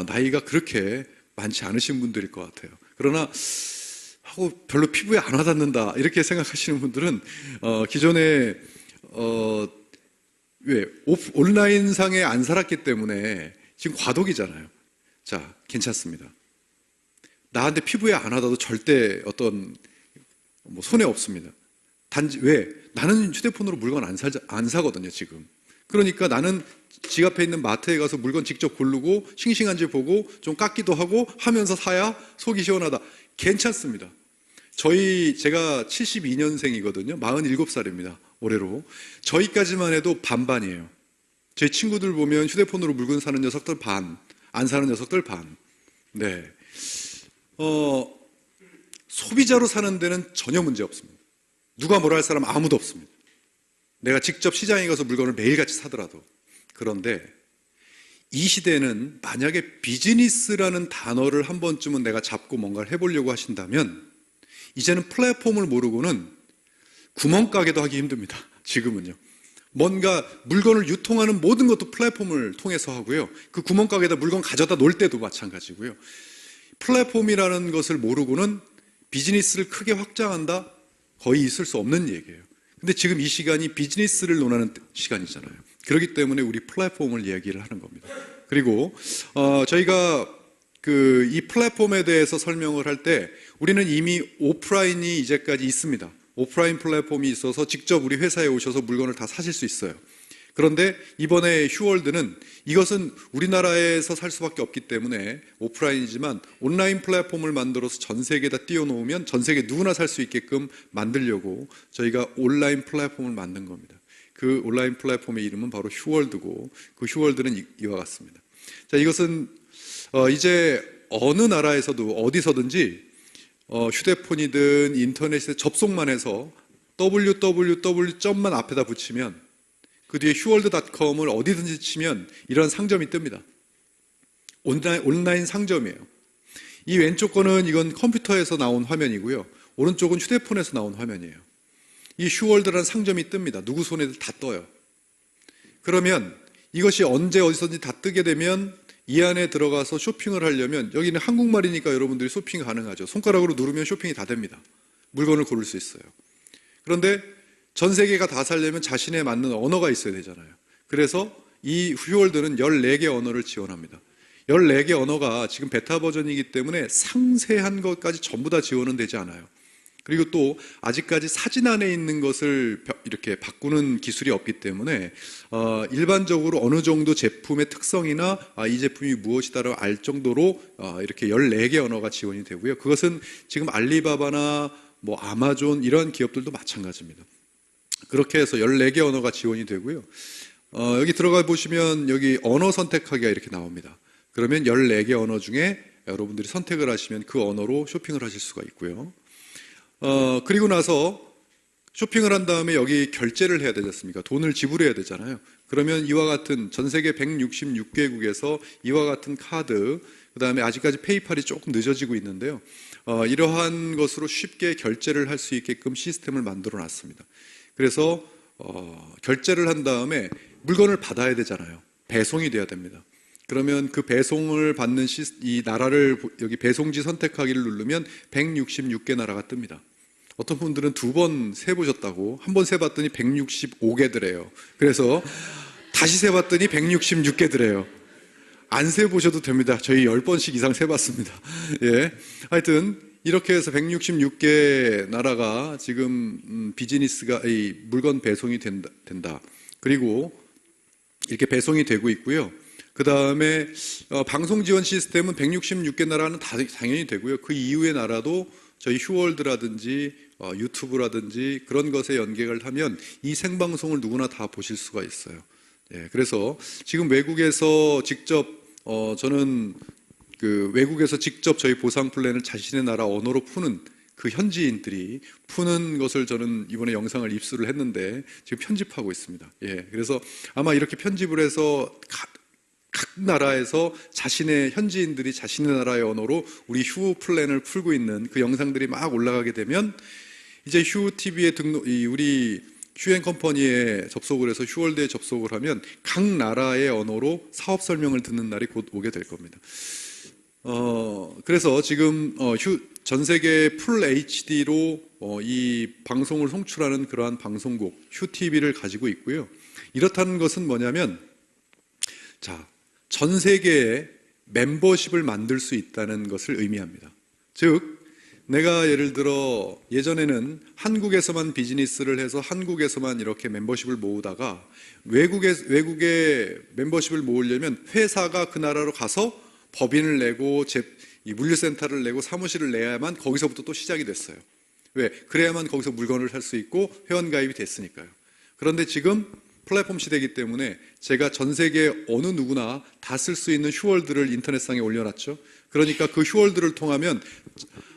나이가 그렇게 많지 않으신 분들일 것 같아요. 그러나 별로 피부에 안 와닿는다 이렇게 생각하시는 분들은 기존에 온라인상에 안 살았기 때문에 지금 과도기잖아요. 자, 괜찮습니다. 나한테 피부에 안 와닿아도 절대 어떤 손해 없습니다. 단지 나는 휴대폰으로 물건 안 사거든요 지금. 그러니까 나는 집 앞에 있는 마트에 가서 물건 직접 고르고 싱싱한지 보고 좀 깎기도 하고 하면서 사야 속이 시원하다. 괜찮습니다. 제가 72년생이거든요. 47살입니다. 올해로. 저희까지만 해도 반반이에요. 저희 친구들 보면 휴대폰으로 물건 사는 녀석들 반, 안 사는 녀석들 반. 네. 소비자로 사는 데는 전혀 문제 없습니다. 누가 뭐라 할 사람 아무도 없습니다. 내가 직접 시장에 가서 물건을 매일같이 사더라도. 그런데 이 시대는 만약에 비즈니스라는 단어를 한 번쯤은 내가 잡고 뭔가를 해보려고 하신다면 이제는 플랫폼을 모르고는 구멍가게도 하기 힘듭니다. 지금은요. 뭔가 물건을 유통하는 모든 것도 플랫폼을 통해서 하고요. 그 구멍가게에다 물건 가져다 놓을 때도 마찬가지고요. 플랫폼이라는 것을 모르고는 비즈니스를 크게 확장한다? 거의 있을 수 없는 얘기예요. 근데 지금 이 시간이 비즈니스를 논하는 시간이잖아요. 그렇기 때문에 우리 플랫폼을 이야기를 하는 겁니다. 그리고 저희가 이 플랫폼에 대해서 설명을 할 때 우리는 이미 오프라인이 이제까지 있습니다. 오프라인 플랫폼이 있어서 직접 우리 회사에 오셔서 물건을 다 사실 수 있어요. 그런데 이번에 휴월드는 이것은 우리나라에서 살 수밖에 없기 때문에 오프라인이지만 온라인 플랫폼을 만들어서 전 세계에다 띄워놓으면 전 세계 누구나 살 수 있게끔 만들려고 저희가 온라인 플랫폼을 만든 겁니다. 그 온라인 플랫폼의 이름은 바로 휴월드고 그 휴월드는 이와 같습니다. 자, 이것은 이제 어느 나라에서도 어디서든지 휴대폰이든 인터넷에 접속만 해서 www.만 앞에다 붙이면 그 뒤에 휴월드.com을 어디든지 치면 이런 상점이 뜹니다. 온라인 상점이에요. 이 왼쪽 거는 이건 컴퓨터에서 나온 화면이고요. 오른쪽은 휴대폰에서 나온 화면이에요. 이 휴월드라는 상점이 뜹니다. 누구 손에도 다 떠요. 그러면 이것이 언제 어디서든지 다 뜨게 되면 이 안에 들어가서 쇼핑을 하려면 여기는 한국말이니까 여러분들이 쇼핑 가능하죠. 손가락으로 누르면 쇼핑이 다 됩니다. 물건을 고를 수 있어요. 그런데 전 세계가 다 살려면 자신에 맞는 언어가 있어야 되잖아요. 그래서 이 휴월드는 14개 언어를 지원합니다. 14개 언어가 지금 베타 버전이기 때문에 상세한 것까지 전부 다 지원은 되지 않아요. 그리고 또 아직까지 사진 안에 있는 것을 이렇게 바꾸는 기술이 없기 때문에 일반적으로 어느 정도 제품의 특성이나 이 제품이 무엇이다를 알 정도로 이렇게 14개 언어가 지원이 되고요. 그것은 지금 알리바바나 뭐 아마존 이런 기업들도 마찬가지입니다. 그렇게 해서 14개 언어가 지원이 되고요. 여기 들어가 보시면 여기 언어 선택하기가 이렇게 나옵니다. 그러면 14개 언어 중에 여러분들이 선택을 하시면 그 언어로 쇼핑을 하실 수가 있고요. 그리고 나서 쇼핑을 한 다음에 여기 결제를 해야 되지 않습니까? 돈을 지불해야 되잖아요. 그러면 이와 같은 전 세계 166개국에서 이와 같은 카드, 그 다음에 아직까지 페이팔이 조금 늦어지고 있는데요. 이러한 것으로 쉽게 결제를 할 수 있게끔 시스템을 만들어 놨습니다. 그래서 결제를 한 다음에 물건을 받아야 되잖아요. 배송이 돼야 됩니다. 그러면 그 배송을 받는 이 나라를 여기 배송지 선택하기를 누르면 166개 나라가 뜹니다. 어떤 분들은 2번 세보셨다고 한 번 세봤더니 165개더래요. 그래서 다시 세봤더니 166개더래요. 안 세보셔도 됩니다. 저희 10번씩 이상 세봤습니다. 예. 하여튼 이렇게 해서 166개 나라가 지금 비즈니스가 이 물건 배송이 된다. 그리고 이렇게 배송이 되고 있고요. 그 다음에 방송 지원 시스템은 166개 나라는 당연히 되고요. 그 이후의 나라도 저희 휴월드라든지 유튜브라든지 그런 것에 연계를 하면 이 생방송을 누구나 다 보실 수가 있어요. 예, 그래서 지금 외국에서 직접 저는 그 외국에서 직접 저희 보상 플랜을 자신의 나라 언어로 푸는 그 현지인들이 푸는 것을 저는 이번에 영상을 입수를 했는데 지금 편집하고 있습니다. 예, 그래서 아마 이렇게 편집을 해서 각 나라에서 자신의 현지인들이 자신의 나라의 언어로 우리 휴 플랜을 풀고 있는 그 영상들이 막 올라가게 되면 이제 휴 TV에 우리 휴앤컴퍼니에 접속을 해서 휴월드에 접속을 하면 각 나라의 언어로 사업 설명을 듣는 날이 곧 오게 될 겁니다. 그래서 지금 전 세계 풀 HD로 이 방송을 송출하는 그러한 방송국 휴 TV를 가지고 있고요. 이렇다는 것은 뭐냐면 전 세계에 멤버십을 만들 수 있다는 것을 의미합니다. 즉 내가 예를 들어 예전에는 한국에서만 비즈니스를 해서 한국에서만 이렇게 멤버십을 모으다가 외국에 멤버십을 모으려면 회사가 그 나라로 가서 법인을 내고 이 물류센터를 내고 사무실을 내야만 거기서부터 또 시작이 됐어요. 왜? 그래야만 거기서 물건을 살 수 있고 회원가입이 됐으니까요. 그런데 지금 플랫폼 시대이기 때문에 제가 전 세계 어느 누구나 다 쓸 수 있는 휴월드를 인터넷상에 올려놨죠. 그러니까 그 휴월드를 통하면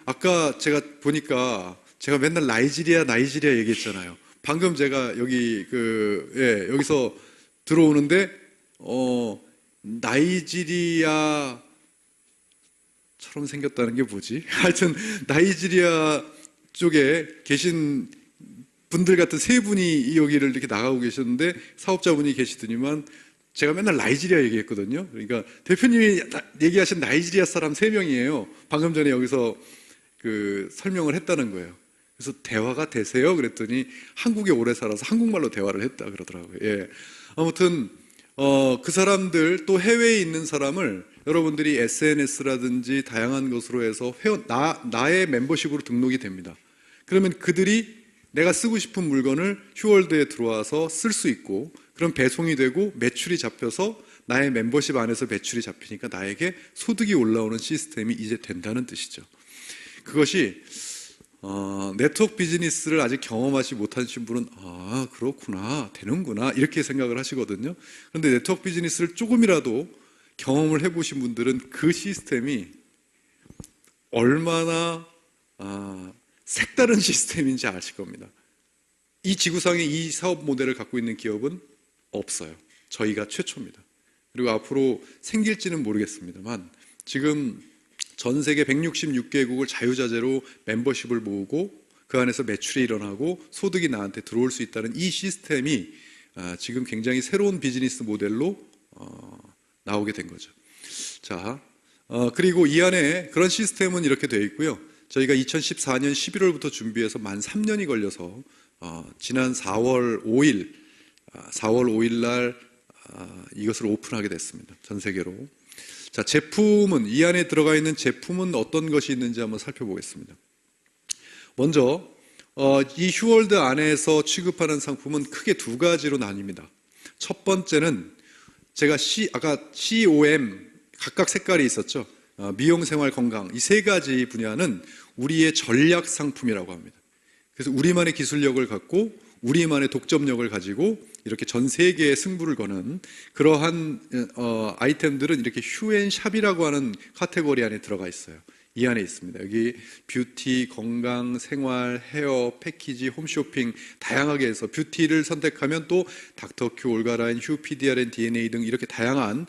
아까 제가 보니까 제가 맨날 나이지리아 얘기했잖아요. 방금 제가 여기 여기서 들어오는데 나이지리아처럼 생겼다는 게 뭐지? 하여튼 나이지리아 쪽에 계신 분들 같은 세 분이 여기를 이렇게 나가고 계셨는데 사업자분이 계시더니만 제가 맨날 나이지리아 얘기했거든요. 그러니까 대표님이 얘기하신 나이지리아 사람 3명이에요. 방금 전에 여기서 그 설명을 했다는 거예요. 그래서 대화가 되세요? 그랬더니 한국에 오래 살아서 한국말로 대화를 했다 그러더라고요. 예. 아무튼 그 사람들 또 해외에 있는 사람을 여러분들이 SNS라든지 다양한 것으로 해서 나의 멤버십으로 등록이 됩니다. 그러면 그들이 내가 쓰고 싶은 물건을 휴월드에 들어와서 쓸 수 있고, 그럼 배송이 되고 매출이 잡혀서 나의 멤버십 안에서 매출이 잡히니까 나에게 소득이 올라오는 시스템이 이제 된다는 뜻이죠. 그것이 네트워크 비즈니스를 아직 경험하지 못하신 분은 그렇구나, 되는구나 이렇게 생각을 하시거든요. 그런데 네트워크 비즈니스를 조금이라도 경험을 해보신 분들은 그 시스템이 얼마나 색다른 시스템인지 아실 겁니다. 이 지구상에 이 사업 모델을 갖고 있는 기업은 없어요. 저희가 최초입니다. 그리고 앞으로 생길지는 모르겠습니다만, 지금 전 세계 166개국을 자유자재로 멤버십을 모으고 그 안에서 매출이 일어나고 소득이 나한테 들어올 수 있다는 이 시스템이 지금 굉장히 새로운 비즈니스 모델로 나오게 된 거죠. 자, 그리고 이 안에 그런 시스템은 이렇게 되어 있고요. 저희가 2014년 11월부터 준비해서 만 3년이 걸려서 지난 4월 5일 날 이것을 오픈하게 됐습니다. 전 세계로. 자, 제품은, 이 안에 들어가 있는 제품은 어떤 것이 있는지 한번 살펴보겠습니다. 먼저 이 휴월드 안에서 취급하는 상품은 크게 두 가지로 나뉩니다. 첫 번째는 제가 아까 COM 각각 색깔이 있었죠. 미용, 생활, 건강, 이 세 가지 분야는 우리의 전략 상품이라고 합니다. 그래서 우리만의 기술력을 갖고 우리만의 독점력을 가지고 이렇게 전 세계에 승부를 거는 그러한 아이템들은 이렇게 휴앤샵이라고 하는 카테고리 안에 들어가 있어요. 이 안에 있습니다. 여기 뷰티, 건강, 생활, 헤어, 패키지, 홈쇼핑 다양하게 해서 뷰티를 선택하면 또 닥터큐, 올가라인, 휴, PDRN, DNA 등 이렇게 다양한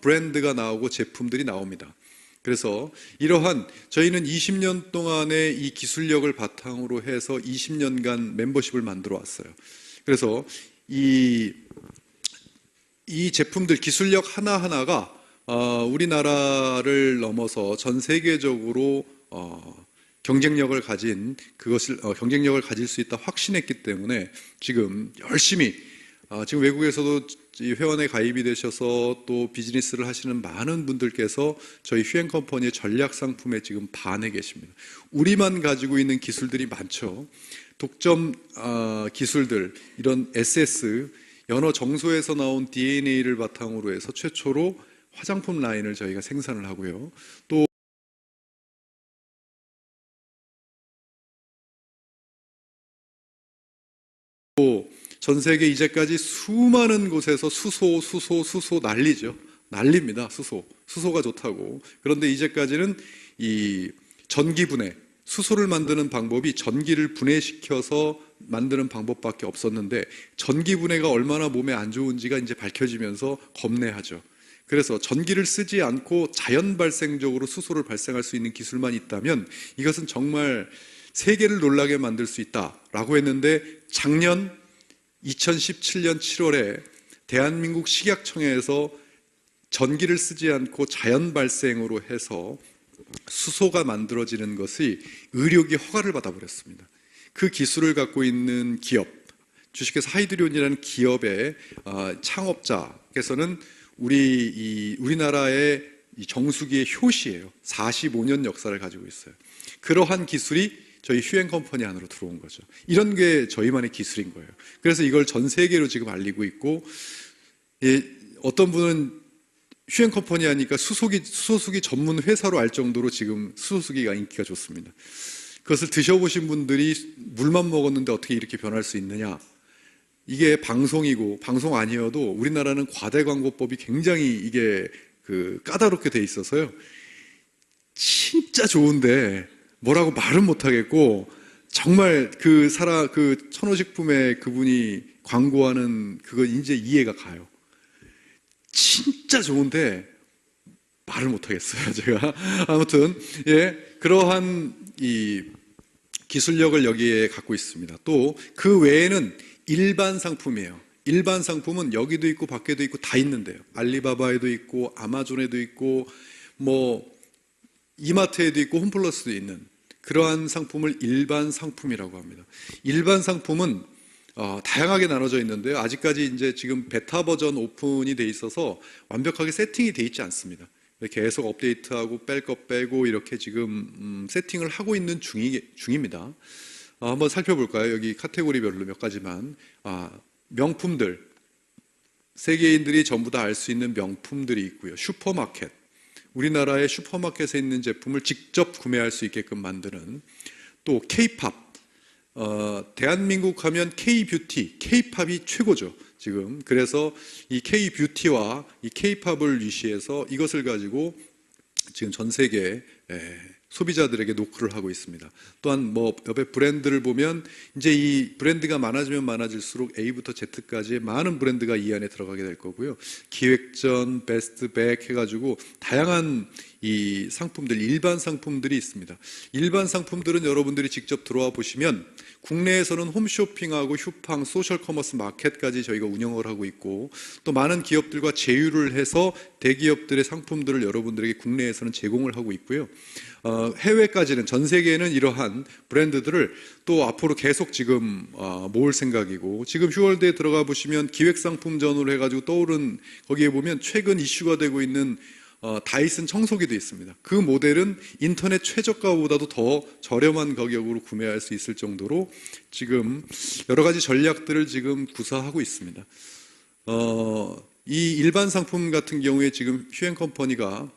브랜드가 나오고 제품들이 나옵니다. 그래서 이러한 저희는 20년 동안의 이 기술력을 바탕으로 해서 20년간 멤버십을 만들어 왔어요. 그래서 이 제품들 기술력 하나하나가 우리나라를 넘어서 전 세계적으로 경쟁력을 가질 수 있다 확신했기 때문에 지금 열심히 지금 외국에서도 회원에 가입이 되셔서 또 비즈니스를 하시는 많은 분들께서 저희 휴앤컴퍼니의 전략 상품에 지금 반해 계십니다. 우리만 가지고 있는 기술들이 많죠. 독점 기술들, 이런 SS, 연어 정소에서 나온 DNA를 바탕으로 해서 최초로 화장품 라인을 저희가 생산을 하고요. 또 전 세계 이제까지 수많은 곳에서 수소 난리죠. 난립니다. 수소가 좋다고. 그런데 이제까지는 이 전기분해, 수소를 만드는 방법이 전기를 분해시켜서 만드는 방법밖에 없었는데 전기분해가 얼마나 몸에 안 좋은지가 이제 밝혀지면서 겁내하죠. 그래서 전기를 쓰지 않고 자연 발생적으로 수소를 발생할 수 있는 기술만 있다면 이것은 정말 세계를 놀라게 만들 수 있다라고 했는데, 작년 2017년 7월에 대한민국 식약청에서 전기를 쓰지 않고 자연 발생으로 해서 수소가 만들어지는 것이 의료기 허가를 받아버렸습니다. 그 기술을 갖고 있는 기업, 주식회사 하이드리온이라는 기업의 창업자께서는 우리나라의 정수기의 효시예요. 45년 역사를 가지고 있어요. 그러한 기술이 저희 휴앤컴퍼니 안으로 들어온 거죠. 이런 게 저희만의 기술인 거예요. 그래서 이걸 전 세계로 지금 알리고 있고, 어떤 분은 휴앤컴퍼니 하니까 수소수기 전문 회사로 알 정도로 지금 수소수기가 인기가 좋습니다. 그것을 드셔보신 분들이 물만 먹었는데 어떻게 이렇게 변할 수 있느냐, 이게 방송이고 방송 아니어도 우리나라는 과대광고법이 굉장히 이게 까다롭게 돼 있어서요, 진짜 좋은데 뭐라고 말은 못하겠고, 정말 그 천호식품의 그분이 광고하는 그거 이제 이해가 가요. 진짜 좋은데 말을 못하겠어요, 제가. 아무튼 그러한 이 기술력을 여기에 갖고 있습니다. 또 그 외에는 일반 상품이에요. 일반 상품은 여기도 있고 밖에도 있고 다 있는데요. 알리바바에도 있고 아마존에도 있고 뭐 이마트에도 있고 홈플러스도 있는 그러한 상품을 일반 상품이라고 합니다. 일반 상품은 다양하게 나눠져 있는데요. 아직까지 이제 지금 베타 버전 오픈이 돼 있어서 완벽하게 세팅이 돼 있지 않습니다. 계속 업데이트하고 뺄 것 빼고 이렇게 지금 세팅을 하고 있는 중입니다. 한번 살펴볼까요? 여기 카테고리별로 몇 가지만. 명품들, 세계인들이 전부 다 알 수 있는 명품들이 있고요. 슈퍼마켓, 우리나라의 슈퍼마켓에 있는 제품을 직접 구매할 수 있게끔 만드는, 또 K-팝, 대한민국 하면 K-뷰티, K-팝이 최고죠 지금. 그래서 이 K-뷰티와 이 K-팝을 위시해서 이것을 가지고 지금 전 세계 소비자들에게 노크를 하고 있습니다. 또한 뭐 옆에 브랜드를 보면 이제 이 브랜드가 많아지면 많아질수록 A부터 Z까지의 많은 브랜드가 이 안에 들어가게 될 거고요. 기획전, 베스트백 해가지고 다양한 이 상품들, 일반 상품들이 있습니다. 일반 상품들은 여러분들이 직접 들어와 보시면 국내에서는 홈쇼핑하고 휴팡, 소셜커머스 마켓까지 저희가 운영을 하고 있고, 또 많은 기업들과 제휴를 해서 대기업들의 상품들을 여러분들에게 국내에서는 제공을 하고 있고요. 해외까지는, 전 세계에는 이러한 브랜드들을 또 앞으로 계속 지금 모을 생각이고, 지금 휴월드에 들어가 보시면 기획상품전으로 해가지고 떠오른, 거기에 보면 최근 이슈가 되고 있는 다이슨 청소기도 있습니다. 그 모델은 인터넷 최저가보다도 더 저렴한 가격으로 구매할 수 있을 정도로 지금 여러 가지 전략들을 지금 구사하고 있습니다. 이 일반 상품 같은 경우에 지금 휴앤컴퍼니가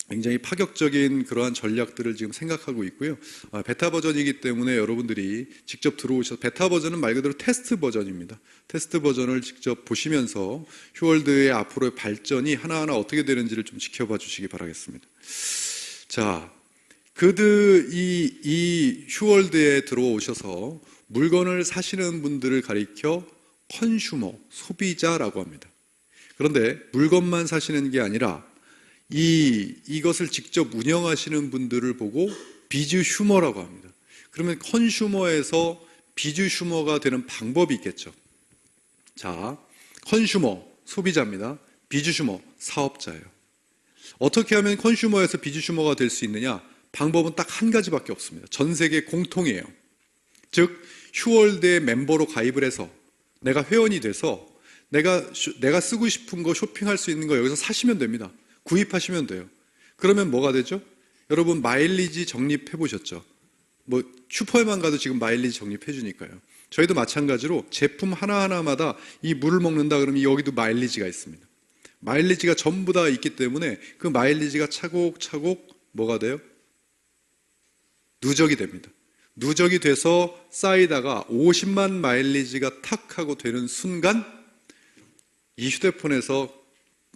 굉장히 파격적인 그러한 전략들을 지금 생각하고 있고요. 베타 버전이기 때문에 여러분들이 직접 들어오셔서, 베타 버전은 말 그대로 테스트 버전입니다. 테스트 버전을 직접 보시면서 휴월드의 앞으로의 발전이 하나하나 어떻게 되는지를 좀 지켜봐 주시기 바라겠습니다. 자, 이 휴월드에 들어오셔서 물건을 사시는 분들을 가리켜 컨슈머, 소비자라고 합니다. 그런데 물건만 사시는 게 아니라 이것을 직접 운영하시는 분들을 보고 비즈 휴머라고 합니다. 그러면 컨슈머에서 비즈 휴머가 되는 방법이 있겠죠. 자, 컨슈머, 소비자입니다. 비즈 휴머, 사업자예요. 어떻게 하면 컨슈머에서 비즈 휴머가 될 수 있느냐? 방법은 딱 한 가지밖에 없습니다. 전 세계 공통이에요. 즉, 휴월드의 멤버로 가입을 해서, 내가 회원이 돼서 내가 쓰고 싶은 거, 쇼핑할 수 있는 거 여기서 사시면 됩니다. 구입하시면 돼요. 그러면 뭐가 되죠? 여러분 마일리지 적립해 보셨죠? 뭐 슈퍼에만 가도 지금 마일리지 적립해 주니까요. 저희도 마찬가지로 제품 하나하나마다 이 물을 먹는다 그러면 여기도 마일리지가 있습니다. 마일리지가 전부 다 있기 때문에 그 마일리지가 차곡차곡 뭐가 돼요? 누적이 됩니다. 누적이 돼서 쌓이다가 50만 마일리지가 탁 하고 되는 순간 이 휴대폰에서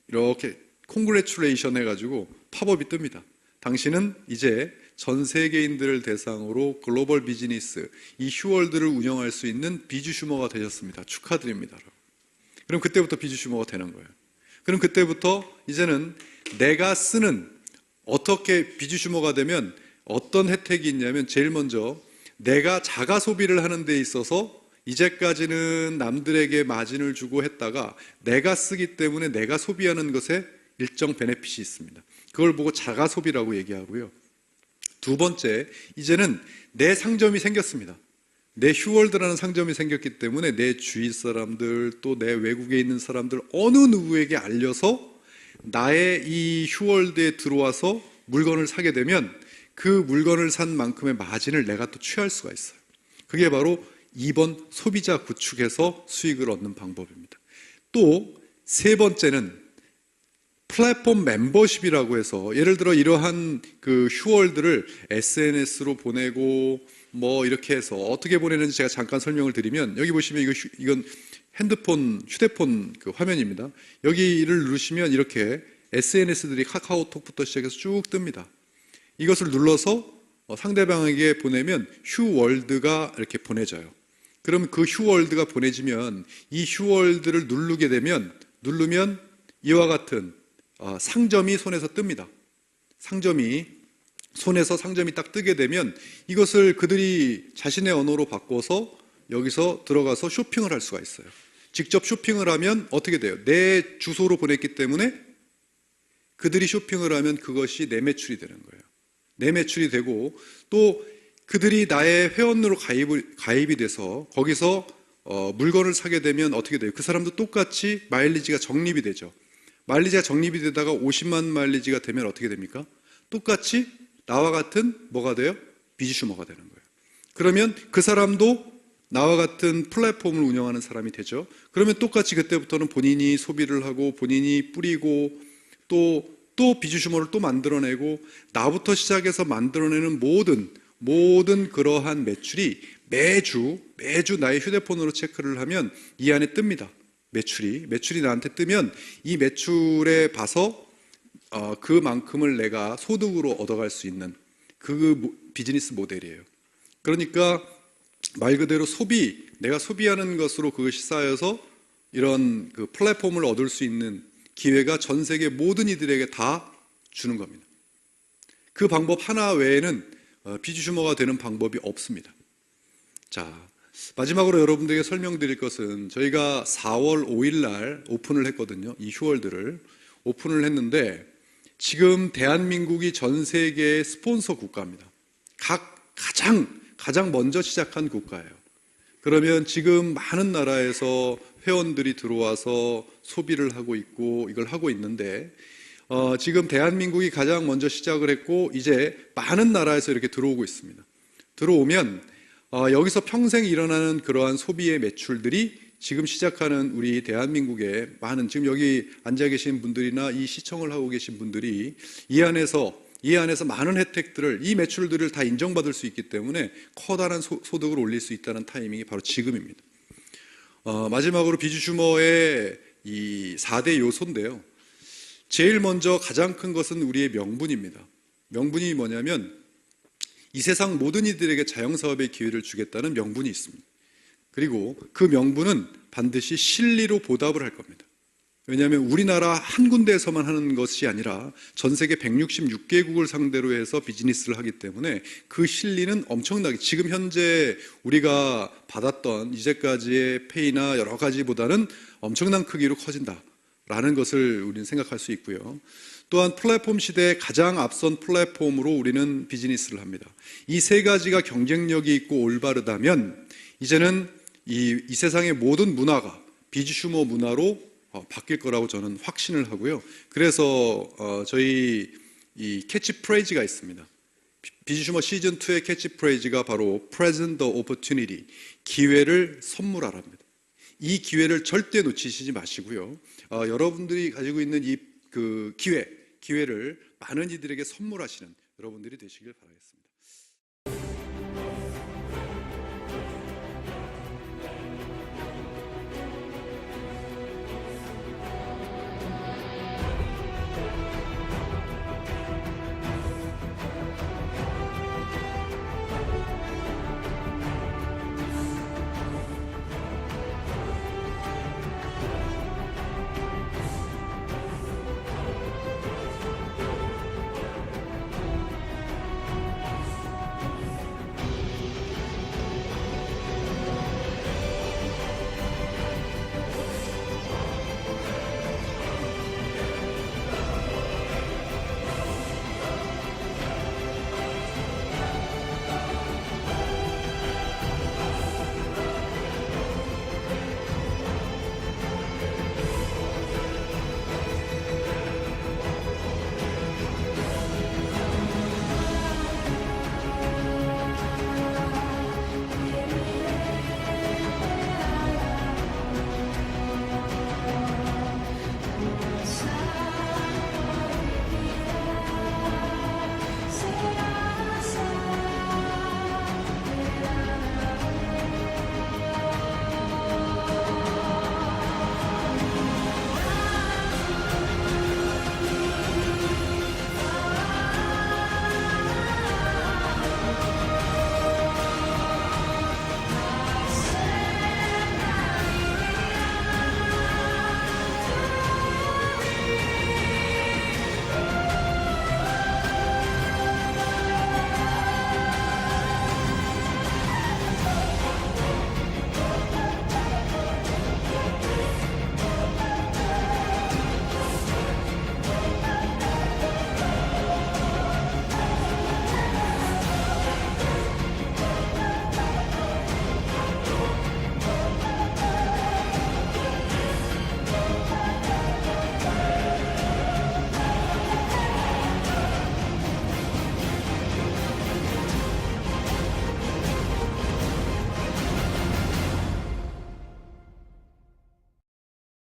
이렇게 콩그레츄레이션 해가지고 팝업이 뜹니다. 당신은 이제 전 세계인들을 대상으로 글로벌 비즈니스, 이 휴월드를 운영할 수 있는 비즈슈머가 되셨습니다. 축하드립니다. 그럼 그때부터 비즈슈머가 되는 거예요. 그럼 그때부터 이제는 내가 쓰는, 어떻게 비즈슈머가 되면 어떤 혜택이 있냐면, 제일 먼저 내가 자가 소비를 하는 데 있어서 이제까지는 남들에게 마진을 주고 했다가 내가 쓰기 때문에 내가 소비하는 것에 일정 베네핏이 있습니다. 그걸 보고 자가 소비라고 얘기하고요. 두 번째, 이제는 내 상점이 생겼습니다. 내 휴월드라는 상점이 생겼기 때문에 내 주위 사람들, 또 내 외국에 있는 사람들 어느 누구에게 알려서 나의 이 휴월드에 들어와서 물건을 사게 되면 그 물건을 산 만큼의 마진을 내가 또 취할 수가 있어요. 그게 바로 2번 소비자 구축해서 수익을 얻는 방법입니다. 또 세 번째는 플랫폼 멤버십이라고 해서, 예를 들어 이러한 그 휴월드를 SNS로 보내고 뭐 이렇게 해서 어떻게 보내는지 제가 잠깐 설명을 드리면, 여기 보시면 이건 휴대폰 그 화면입니다. 여기를 누르시면 이렇게 SNS들이 카카오톡부터 시작해서 쭉 뜹니다. 이것을 눌러서 상대방에게 보내면 휴월드가 이렇게 보내져요. 그럼 그 휴월드가 보내지면 이 휴월드를 누르면 이와 같은 상점이 손에서 뜹니다. 상점이 딱 뜨게 되면 이것을 그들이 자신의 언어로 바꿔서 여기서 들어가서 쇼핑을 할 수가 있어요. 직접 쇼핑을 하면 어떻게 돼요? 내 주소로 보냈기 때문에 그들이 쇼핑을 하면 그것이 내 매출이 되는 거예요. 내 매출이 되고, 또 그들이 나의 회원으로 가입이 돼서 거기서 물건을 사게 되면 어떻게 돼요? 그 사람도 똑같이 마일리지가 적립이 되죠. 마일리지가 적립이 되다가 50만 마일리지가 되면 어떻게 됩니까? 똑같이 나와 같은 뭐가 돼요? 비즈슈머가 되는 거예요. 그러면 그 사람도 나와 같은 플랫폼을 운영하는 사람이 되죠. 그러면 똑같이 그때부터는 본인이 소비를 하고 본인이 뿌리고 또 비즈슈머를 또 만들어내고 나부터 시작해서 만들어내는 모든 그러한 매출이 매주 나의 휴대폰으로 체크를 하면 이 안에 뜹니다. 매출이 나한테 뜨면 이 매출에 봐서 그만큼을 내가 소득으로 얻어갈 수 있는 그 비즈니스 모델이에요. 그러니까 말 그대로 내가 소비하는 것으로 그것이 쌓여서 이런 그 플랫폼을 얻을 수 있는 기회가 전 세계 모든 이들에게 다 주는 겁니다. 그 방법 하나 외에는 비즈슈머가 되는 방법이 없습니다. 자, 마지막으로 여러분들에게 설명드릴 것은 저희가 4월 5일 날 오픈을 했거든요. 이 휴월드를 오픈을 했는데 지금 대한민국이 전 세계의 스폰서 국가입니다. 가장 먼저 시작한 국가예요. 그러면 지금 많은 나라에서 회원들이 들어와서 소비를 하고 있고 이걸 하고 있는데 지금 대한민국이 가장 먼저 시작을 했고 이제 많은 나라에서 이렇게 들어오고 있습니다. 들어오면 여기서 평생 일어나는 그러한 소비의 매출들이 지금 시작하는 우리 대한민국의 많은 지금 여기 앉아 계신 분들이나 이 시청을 하고 계신 분들이 이 안에서 많은 혜택들을 이 매출들을 다 인정받을 수 있기 때문에 커다란 소득을 올릴 수 있다는 타이밍이 바로 지금입니다. 마지막으로 비즈슈머의 이 4대 요소인데요. 제일 먼저 가장 큰 것은 우리의 명분입니다. 명분이 뭐냐면 이 세상 모든 이들에게 자영사업의 기회를 주겠다는 명분이 있습니다. 그리고 그 명분은 반드시 실리로 보답을 할 겁니다. 왜냐하면 우리나라 한 군데에서만 하는 것이 아니라 전 세계 166개국을 상대로 해서 비즈니스를 하기 때문에 그 실리는 엄청나게 지금 현재 우리가 받았던 이제까지의 페이나 여러 가지보다는 엄청난 크기로 커진다라는 것을 우리는 생각할 수 있고요. 또한 플랫폼 시대에 가장 앞선 플랫폼으로 우리는 비즈니스를 합니다. 이 세 가지가 경쟁력이 있고 올바르다면 이제는 이 세상의 모든 문화가 비즈슈머 문화로 바뀔 거라고 저는 확신을 하고요. 그래서 저희 이 캐치프레이즈가 있습니다. 비즈슈머 시즌2의 캐치프레이즈가 바로 Present the Opportunity, 기회를 선물하랍니다. 이 기회를 절대 놓치시지 마시고요. 여러분들이 가지고 있는 이 그 기회를 많은 이들에게 선물하시는 여러분들이 되시길 바라겠습니다.